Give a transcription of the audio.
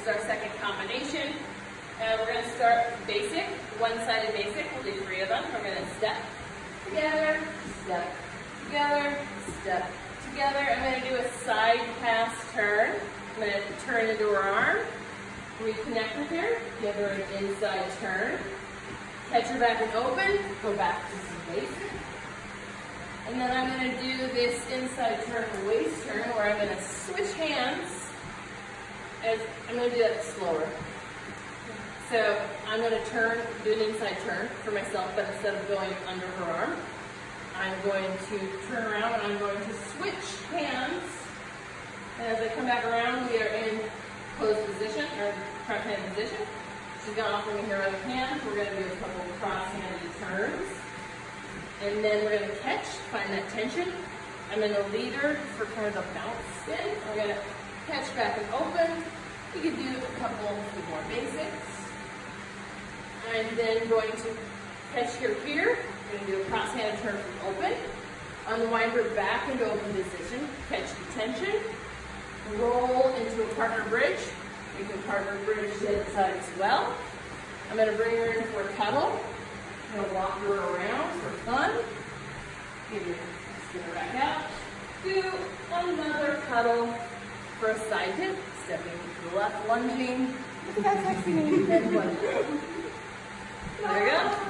is our second combination. We're going to start basic, one-sided basic. We'll do 3 of them. We're going to step together, step together, step together. I'm going to do a side pass turn. I'm going to turn into her arm, reconnect with her, give her an inside turn, catch her back and open, go back to some basic. And then I'm going to do this inside turn, waist turn, where I'm going to switch hands. I'm going to do that slower. So I'm going to turn, do an inside turn for myself, but instead of going under her arm, I'm going to turn around and I'm going to switch hands. And as I come back around, we are in closed position, or front hand position. She's going to offer me her other hand. We're going to do a couple of cross-handed turns. And then we're going to catch, find that tension. I'm going to lead her for kind of a bounce spin. We're going to catch back and open. You can do a couple more basics. I'm then going to catch her here. We're going to do a cross-handed turn from open. Unwind her back into open position. Catch the tension. Roll into a partner bridge. You can partner bridge to the other side as well. I'm going to bring her in for a cuddle. I'm going to walk her around for fun. Give her, spin her back out. Do another cuddle for a side dip. Stepping to the left, lunging. Look at that sexy name. And lunging. There we go.